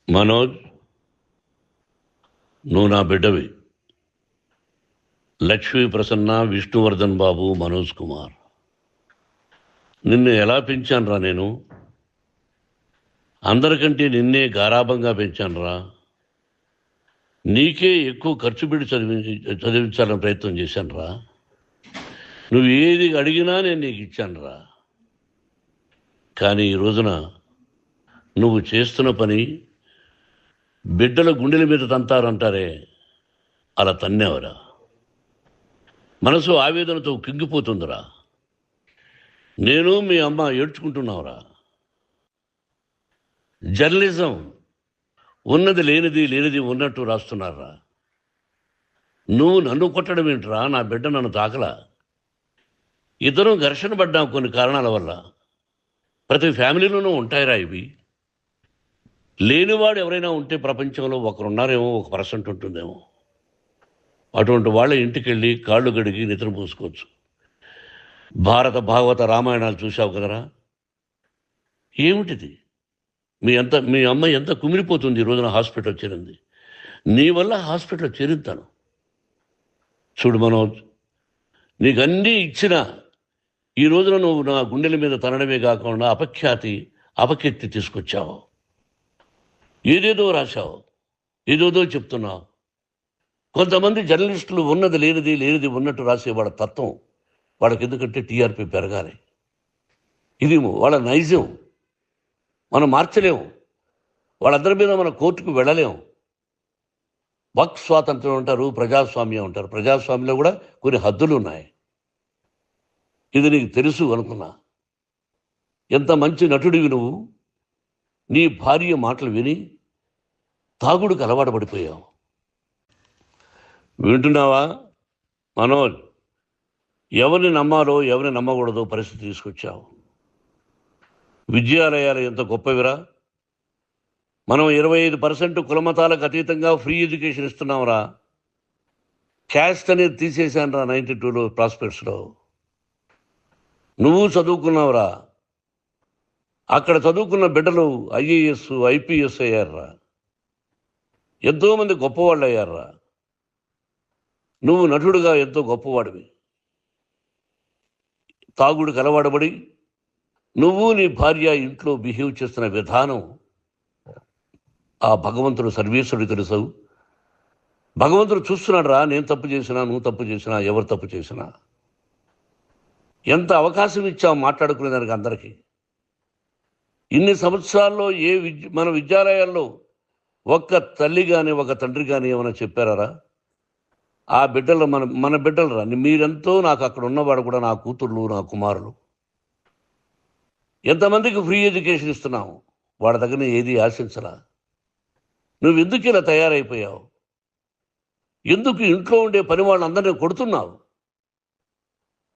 మనోజ్, నువ్వు నా బిడ్డవి. లక్ష్మీ ప్రసన్న, విష్ణువర్ధన్ బాబు, మనోజ్ కుమార్. నిన్ను ఎలా పెంచానురా నేను? అందరికంటే నిన్నే గారాభంగా పెంచానురా. నీకే ఎక్కువ ఖర్చు పెట్టి చదివించాలని ప్రయత్నం చేశానురా. నువ్వు ఏది అడిగినా నేను నీకు ఇచ్చానురా. కానీ ఈ రోజున నువ్వు చేస్తున్న పని బిడ్డల గుండెల మీద తంతారంటారే, అలా తన్నేవరా. మనసు ఆవేదనతో కింగిపోతుందిరా. నేను మీ అమ్మ ఏడ్చుకుంటున్నావురా. జర్నలిజం ఉన్నది లేనిది, లేనిది ఉన్నట్టు రాస్తున్నారా. నువ్వు నన్ను కొట్టడం ఏంట్రా? నా బిడ్డ నన్ను తాకలా. ఇద్దరం ఘర్షణ పడ్డాం కొన్ని కారణాల వల్ల. ప్రతి ఫ్యామిలీలోనూ ఉంటాయిరా ఇవి. లేనివాడు ఎవరైనా ఉంటే ప్రపంచంలో ఒకరున్నారేమో, 1% ఉంటుందేమో. అటువంటి వాళ్ళ ఇంటికి వెళ్ళి కాళ్ళు గడిగి నిద్ర పూసుకోవచ్చు. భారత భాగవత రామాయణాలు చూసావు కదరా. ఏమిటిది? మీ అమ్మ ఎంత కుమిలిపోతుంది ఈ రోజున హాస్పిటల్ చేరింది. నీ వల్ల హాస్పిటల్ చేరుతాను. చూడు మనోజ్, నీకు అన్నీ ఇచ్చిన ఈ రోజున నువ్వు నా గుండెల మీద తనడమే కాకుండా అపకీర్తి తీసుకొచ్చావు. ఏదేదో రాశావు, ఏదేదో చెప్తున్నావు. కొంతమంది జర్నలిస్టులు ఉన్నది లేనిది, లేనిది ఉన్నట్టు రాసేవాళ్ళ తత్వం వాళ్ళకి. ఎందుకంటే టీఆర్పీ పెరగాలి. ఇది వాళ్ళ నైజం. మనం మార్చలేము. వాళ్ళందరి మీద మన కోర్టుకు వెళ్ళలేము. వాక్ స్వాతంత్రం అంటారు, ప్రజాస్వామ్యం అంటారు. ప్రజాస్వామ్యంలో కూడా కొన్ని హద్దులు ఉన్నాయి. ఇది నీకు తెలుసు అనుకున్నా. ఎంత మంచి నటుడివి నువ్వు. నీ భార్య మాటలు విని తాగుడుకు అలవాటు పడిపోయావు. వింటున్నావా మనోజ్? ఎవరిని నమ్మాలో ఎవరిని నమ్మకూడదో పరిస్థితి తీసుకొచ్చావు. విద్యాలయాలు ఎంత గొప్పవిరా. మనం 25% కులమతాలకు అతీతంగా ఫ్రీ ఎడ్యుకేషన్ ఇస్తున్నాంరా. క్యాస్ట్ అనేది తీసేశానురా 92లో ప్రాస్పెక్ట్స్లో. నువ్వు చదువుకున్నావురా. అక్కడ చదువుకున్న బిడ్డలు IAS, IPS అయ్యారా. ఎంతోమంది గొప్పవాళ్ళు అయ్యారా. నువ్వు నటుడుగా ఎంతో గొప్పవాడివి. తాగుడికి అలవాడబడి నువ్వు నీ భార్య ఇంట్లో బిహేవ్ చేస్తున్న విధానం ఆ భగవంతుడు సర్వేశ్వరుడు తెలుసు. భగవంతుడు చూస్తున్నాడు రా. నేను తప్పు చేసినా, నువ్వు తప్పు చేసినా, ఎవరు తప్పు చేసినా. ఎంత అవకాశం ఇచ్చావు మాట్లాడుకునేదానికి అందరికీ. ఇన్ని సంవత్సరాల్లో మన విద్యాలయాల్లో ఒక్క తల్లి కానీ ఒక తండ్రి కానీ ఏమైనా చెప్పారా? ఆ బిడ్డలు మన బిడ్డలు రా. మీరెంతో నాకు అక్కడ ఉన్నవాడు కూడా నా కూతుర్లు, నా కుమారులు. ఎంతమందికి ఫ్రీ ఎడ్యుకేషన్ ఇస్తున్నావు. వాడి దగ్గర ఏది ఆశించరా. నువ్వు ఎందుకు ఇలా తయారైపోయావు? ఎందుకు ఇంట్లో ఉండే పని వాళ్ళందరినీ కొడుతున్నావు?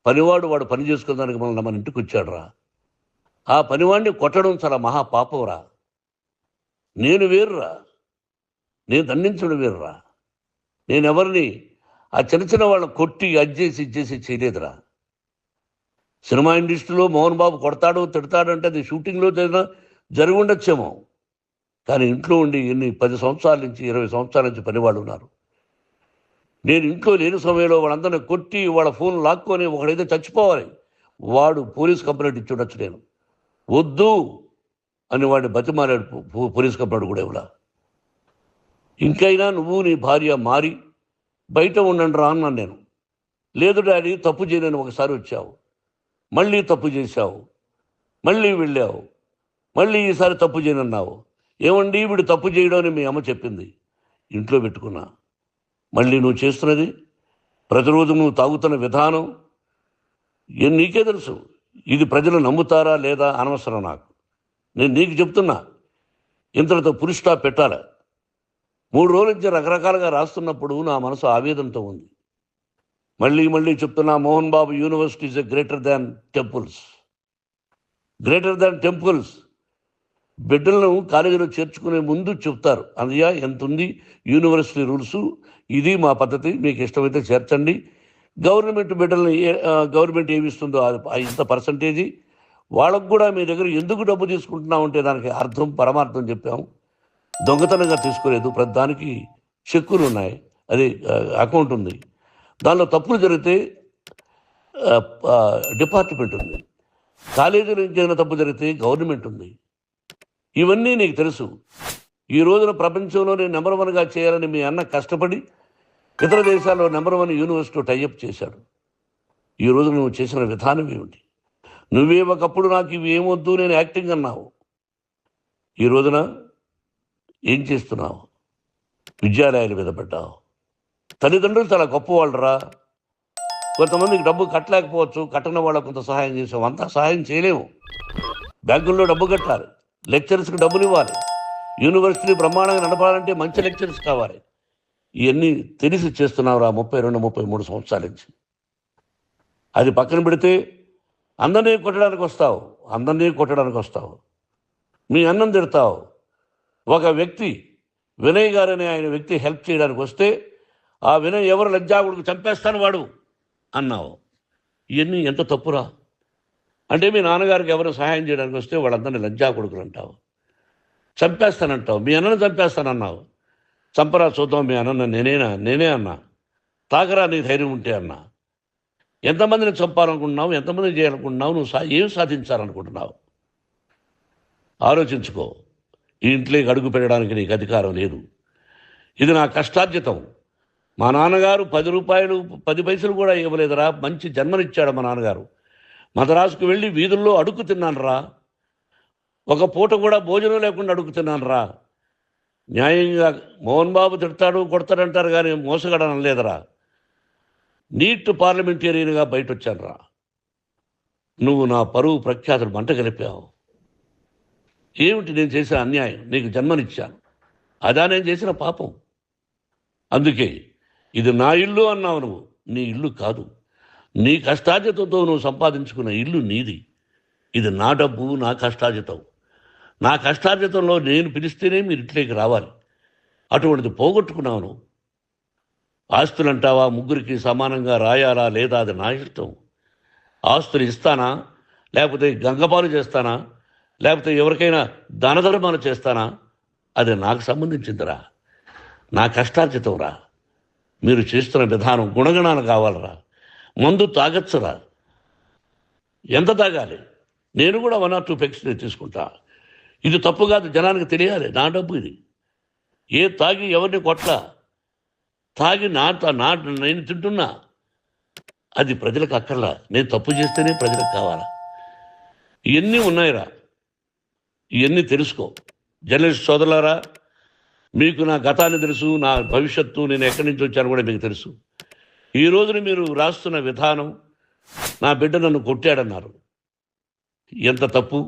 పనివాడు వాడు పని చేసుకునేదానికి మన ఇంటికి వచ్చాడు రా. ఆ పనివాడిని కొట్టడం చాలా మహాపాపంరా. నేను వేరురా. నేను దండించడం వేరురా. నేనెవరిని ఆ చిన్న వాళ్ళని కొట్టి ఇచ్చేసి చేయలేదురా. సినిమా ఇండస్ట్రీలో మోహన్ బాబు కొడతాడు, తిడతాడు అంటే అది షూటింగ్లో జరిగి ఉండొచ్చేమో. కానీ ఇంట్లో ఉండి 10 సంవత్సరాల నుంచి 20 సంవత్సరాల నుంచి పనివాళ్ళు ఉన్నారు. నేను ఇంట్లో లేని సమయంలో వాళ్ళందరినీ కొట్టి వాళ్ళ ఫోన్ లాక్కొని ఒకడైతే చచ్చిపోవాలి. వాడు పోలీస్ కంప్లైంట్ ఇచ్చి ఉండొచ్చు. నేను వద్దు అని వాడిని బతిమాలాడు పోలీస్ కంప్లైంట్ కూడా ఇవ్వడా. ఇంకైనా నువ్వు నీ భార్య మారి బయట ఉండండి రా అన్నాను నేను. లేదు డాడీ, తప్పు చేయలేని ఒకసారి వచ్చావు, మళ్ళీ తప్పు చేశావు, మళ్ళీ వెళ్ళావు, మళ్ళీ ఈసారి తప్పు చేయనన్నావు. ఏమండి వీడు తప్పు చేయడం అని మీ అమ్మ చెప్పింది. ఇంట్లో పెట్టుకున్నా. మళ్ళీ నువ్వు చేస్తున్నది, ప్రతిరోజు నువ్వు తాగుతున్న విధానం నీకే తెలుసు. ఇది ప్రజలు నమ్ముతారా లేదా అనవసరం నాకు. నేను నీకు చెప్తున్నా, ఇంతటితో పులి స్టాప్ పెట్టాలి. 3 రోజుల నుంచి రకరకాలుగా రాస్తున్నప్పుడు నా మనసు ఆవేదనతో ఉంది. మళ్ళీ చెప్తున్నా, Mohan Babu university is greater than temples. Greater than temples. బిడ్డలను కాలేజీలో చేర్చుకునే ముందు చెప్తారు, అదయ్యా ఎంత ఉంది యూనివర్సిటీ రూల్స్, ఇది మా పద్ధతి, మీకు ఇష్టమైతే చేర్చండి. గవర్నమెంట్ బిడ్డలను గవర్నమెంట్ ఏమిస్తుందో ఇంత పర్సంటేజీ వాళ్ళకు కూడా మీ దగ్గర ఎందుకు డబ్బు తీసుకుంటున్నామంటే దానికి అర్థం పరమార్థం చెప్పాము. దొంగతనంగా తీసుకోలేదు, ప్రతిదానికి చెక్కులు ఉన్నాయి, అది అకౌంట్ ఉంది. దానిలో తప్పులు జరిగితే డిపార్ట్మెంట్ ఉంది, కాలేజీలో ఇంకేమైనా తప్పు జరిగితే గవర్నమెంట్ ఉంది. ఇవన్నీ నీకు తెలుసు. ఈ రోజున ప్రపంచంలో నేను నెంబర్ 1గా చేయాలని మీ అన్న కష్టపడి ఇతర దేశాల్లో నెంబర్ 1 యూనివర్సిటీ టైఅప్ చేశాడు. ఈ రోజు నువ్వు చేసిన విధానం ఏమిటి? నువ్వే ఒకప్పుడు నాకు ఇవి ఏమొద్దు, నేను యాక్టింగ్ అన్నావు. ఈ రోజున ఏం చేస్తున్నావు? విద్యాలయాల మీద పడ్డావు. తల్లిదండ్రులు చాలా గొప్పవాళ్ళరా. కొంతమందికి డబ్బు కట్టలేకపోవచ్చు, కట్టని వాళ్ళకు కొంత సహాయం చేసాం, అంతా సహాయం చేయలేము. బ్యాంకుల్లో డబ్బు కట్టాలి, లెక్చరర్స్కి డబ్బులు ఇవ్వాలి, యూనివర్సిటీ బ్రహ్మాండంగా నడపాలంటే మంచి లెక్చరర్స్ కావాలి. ఇవన్నీ తెలిసి చేస్తున్నావురా 32-33 సంవత్సరాల నుంచి. అది పక్కన పెడితే అందరినీ కొట్టడానికి వస్తావు, మీ అన్నం తిడతావు. ఒక వ్యక్తి వినయ్ గారనే ఆయన వ్యక్తి హెల్ప్ చేయడానికి వస్తే ఆ వినయ్ ఎవరు లజ్జాగుడికి చంపేస్తాను వాడు అన్నావు. ఇవన్నీ ఎంత తప్పురా? అంటే మీ నాన్నగారికి ఎవరు సహాయం చేయడానికి వస్తే వాళ్ళందరినీ లజ్జాగుడుకులు అంటావు, చంపేస్తానంటావు. మీ అన్నను చంపేస్తానన్నావు. చంపరా చూద్దాం మీ అన్న. నేనే అన్నా. తాకరా నీ ధైర్యం ఉంటే అన్నా. ఎంతమందిని చంపాలనుకుంటున్నావు, ఎంతమందిని చేయాలనుకుంటున్నావు, నువ్వు ఏం సాధించాలనుకుంటున్నావు? ఆలోచించుకో. ఈ ఇంట్లోకి అడుగు పెట్టడానికి నీకు అధికారం లేదు. ఇది నా కష్టార్జితం. మా నాన్నగారు 10 రూపాయలు 10 పైసలు కూడా ఇవ్వలేదురా. మంచి జన్మనిచ్చాడు మా నాన్నగారు. మద్రాసుకు వెళ్ళి వీధుల్లో అడుగు తిన్నాను రా. ఒక పూట కూడా భోజనం లేకుండా అడుగు తిన్నాను రా. న్యాయంగా మోహన్ బాబు తిడతాడు కొడతాడంటారు కానీ మోసగాడని అనలేదురా. నీట్ పార్లమెంటేరియన్గా బయట వచ్చాను రా. నువ్వు నా పరువు ప్రఖ్యాతులు మంట కలిపావు. ఏమిటి నేను చేసిన అన్యాయం? నీకు జన్మనిచ్చాను, అదా నేను చేసిన పాపం. అందుకే ఇది నా ఇల్లు అన్నావు. నువ్వు నీ ఇల్లు కాదు. నీ కష్టార్జితంతో నువ్వు సంపాదించుకున్న ఇల్లు నీది. ఇది నా డబ్బు, నా కష్టార్జితం. నా కష్టార్జితంలో నేను పిలిస్తేనే మీరు ఇంట్లోకి రావాలి. అటువంటిది పోగొట్టుకున్నావు నువ్వు. ఆస్తులు అంటావా? ముగ్గురికి సమానంగా రాయాలా లేదా అది నా ఇష్టం. ఆస్తులు ఇస్తానా, లేకపోతే గంగపాలు చేస్తానా, లేకపోతే ఎవరికైనా దానధర్మాలు చేస్తానా, అది నాకు సంబంధించిందిరా. నా కష్టార్జితం రా. మీరు చేస్తున్న విధానం గుణగణాలు కావాలరా. మందు తాగచ్చురా. ఎంత తాగాలి? నేను కూడా 1 or 2 పెగ్స్ తీసుకుంటా. ఇది తప్పు కాదు, జనానికి తెలియాలి. నా డబ్బు ఇది. తాగి ఎవరిని కొట్లా, తాగి నేను తింటున్నా, అది ప్రజలకు అక్కర్లా. నేను తప్పు చేస్తేనే ప్రజలకు కావాలా. ఇవన్నీ ఉన్నాయిరా. ఇవన్నీ తెలుసుకో. జర్నలిస్ట్ సోదరులారా, మీకు నా గతాన్ని తెలుసు, నా భవిష్యత్తు, నేను ఎక్కడి నుంచి వచ్చాను కూడా మీకు తెలుసు. ఈ రోజున మీరు రాస్తున్న విధానం, నా బిడ్డ నన్ను కొట్టాడన్నారు, ఎంత తప్పు.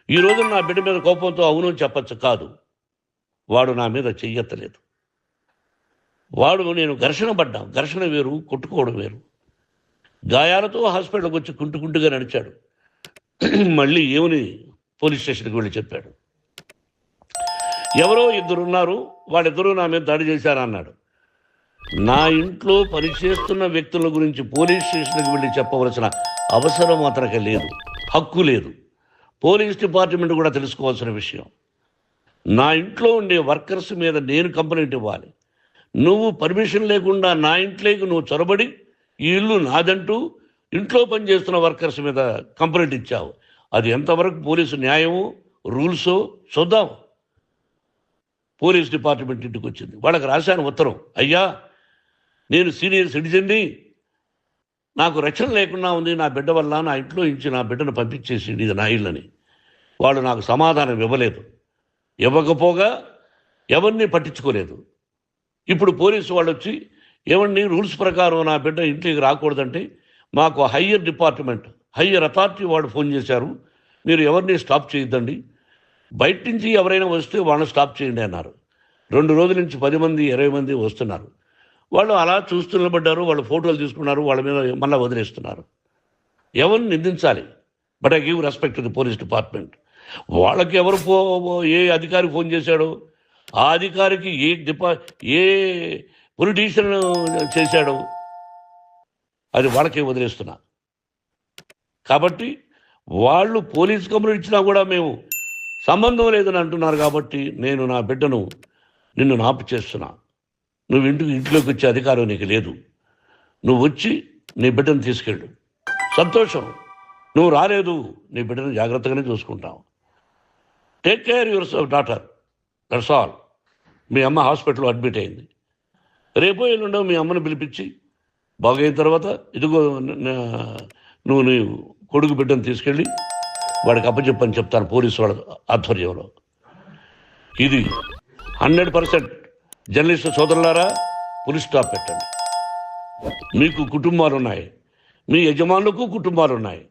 ఈ రోజున నా బిడ్డ మీద కోపంతో అవును చెప్పచ్చు, కాదు. వాడు నా మీద చెయ్యెత్తలేదు. నేను ఘర్షణ పడ్డాం. ఘర్షణ వేరు, కొట్టుకోవడం వేరు. గాయాలతో హాస్పిటల్కి వచ్చి కుంటుకుంటుగా నడిచాడు. మళ్ళీ ఏమని పోలీస్ స్టేషన్కి వెళ్ళి చెప్పాడు. ఎవరో 2 ఉన్నారు, వాళ్ళిద్దరూ నా మీద దాడి చేశారన్నాడు. నా ఇంట్లో పనిచేస్తున్న వ్యక్తుల గురించి పోలీస్ స్టేషన్కి వెళ్ళి చెప్పవలసిన అవసరం అతనికి లేదు, హక్కు లేదు. పోలీస్ డిపార్ట్మెంట్ కూడా తెలుసుకోవాల్సిన విషయం. నా ఇంట్లో ఉండే వర్కర్స్ మీద నేను కంప్లైంట్ ఇవ్వాలి. నువ్వు పర్మిషన్ లేకుండా నా ఇంట్లోకి నువ్వు చొరబడి ఈ ఇల్లు నాదంటూ ఇంట్లో పనిచేస్తున్న వర్కర్స్ మీద కంప్లైంట్ ఇచ్చావు. అది ఎంతవరకు పోలీసు న్యాయమో రూల్సో చూద్దాం. పోలీస్ డిపార్ట్మెంట్ ఇంటికి వచ్చింది. వాళ్ళకి రాశాను ఉత్తరం, అయ్యా నేను సీనియర్ సిటిజన్ని, నాకు రక్షణ లేకుండా ఉంది, నా బిడ్డ వల్ల నా ఇంట్లో నుంచి నా బిడ్డను పంపించేసి ఇది నా ఇల్లని. వాళ్ళు నాకు సమాధానం ఇవ్వలేదు. ఇవ్వకపోగా ఎవరిని పట్టించుకోలేదు. ఇప్పుడు పోలీసు వాళ్ళు వచ్చి ఏమండి రూల్స్ ప్రకారం నా బిడ్డ ఇంటికి రాకూడదంటే మాకు హయ్యర్ అథారిటీ వాళ్ళు ఫోన్ చేశారు, మీరు ఎవరిని స్టాప్ చేయొద్దండి, బయట నుంచి ఎవరైనా వస్తే వాళ్ళని స్టాప్ చేయండి అన్నారు. 2 రోజుల నుంచి 10 మంది 20 మంది వస్తున్నారు. వాళ్ళు అలా చూస్తూ నిలబడ్డారు, వాళ్ళు ఫోటోలు తీసుకున్నారు, వాళ్ళ మీద మళ్ళీ వదిలేస్తున్నారు. ఎవరిని నిందించాలి? But I give respect to the police department. వాళ్ళకి ఎవరు ఏ అధికారి ఫోన్ చేశాడో, ఆ అధికారికి ఏ పొలిటీషియన్ చేశాడో అది వాళ్ళకే వదిలేస్తున్నా. కాబట్టి వాళ్ళు పోలీస్ కంప్లైంట్ ఇచ్చినా కూడా మేము సంబంధం లేదని అంటున్నారు కాబట్టి నేను నా బిడ్డను నిన్ను నాపు చేస్తున్నా. నువ్వు ఇంట్లోకి వచ్చే అధికారం నీకు లేదు. నువ్వు వచ్చి నీ బిడ్డను తీసుకెళ్ళు. సంతోషం. నువ్వు రాలేదు, నీ బిడ్డను జాగ్రత్తగానే చూసుకుంటావు. Take care your daughter, that's all. మీ అమ్మ హాస్పిటల్లో అడ్మిట్ అయింది. రేపో ఎల్లుండో మీ అమ్మను పిలిపించి బాగైన తర్వాత ఇదిగో నువ్వు నీ కొడుకు బిడ్డను తీసుకెళ్ళి వాడికి అప్పచెప్పని చెప్తాను పోలీసు వాళ్ళ ఆధ్వర్యంలో. ఇది 100% జర్నలిస్టు సోదరులారా, పులి స్టాప్ పెట్టండి. మీకు కుటుంబాలు ఉన్నాయి, మీ యజమానులకు కుటుంబాలు ఉన్నాయి.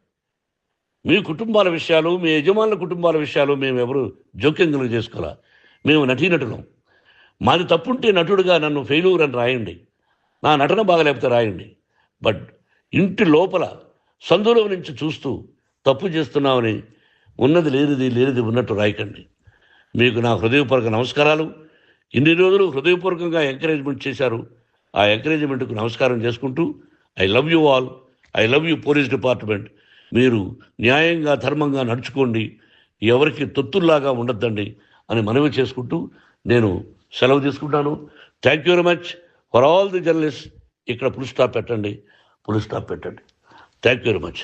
మీ కుటుంబాల విషయాలు, మీ యజమానుల కుటుంబాల విషయాలు మేము ఎవరు జోక్యం చేసుకోవాలా. మేము నటీనటులం. మాది తప్పుంటే నటుడుగా నన్ను ఫెయిల్యూర్ అని రాయండి, నా నటన బాగలేకపోతే రాయండి. బట్ ఇంటి లోపల సందులో నుంచి చూస్తూ తప్పు చేస్తున్నామని ఉన్నది లేనిది ఉన్నట్టు రాయకండి. మీకు నా హృదయపూర్వక నమస్కారాలు. ఇన్ని రోజులు హృదయపూర్వకంగా ఎంకరేజ్మెంట్ చేశారు. ఆ ఎంకరేజ్మెంట్కు నమస్కారం చేసుకుంటూ I love you all. I love you police department. మీరు న్యాయంగా ధర్మంగా నడుచుకోండి, ఎవరికి తొత్తుల్లాగా ఉండొద్దండి అని మనవి చేసుకుంటూ నేను సెలవు తీసుకుంటాను. Thank you very much for all the journalist. ఇక్కడ పులి స్టాప్ పెట్టండి. Thank you very much.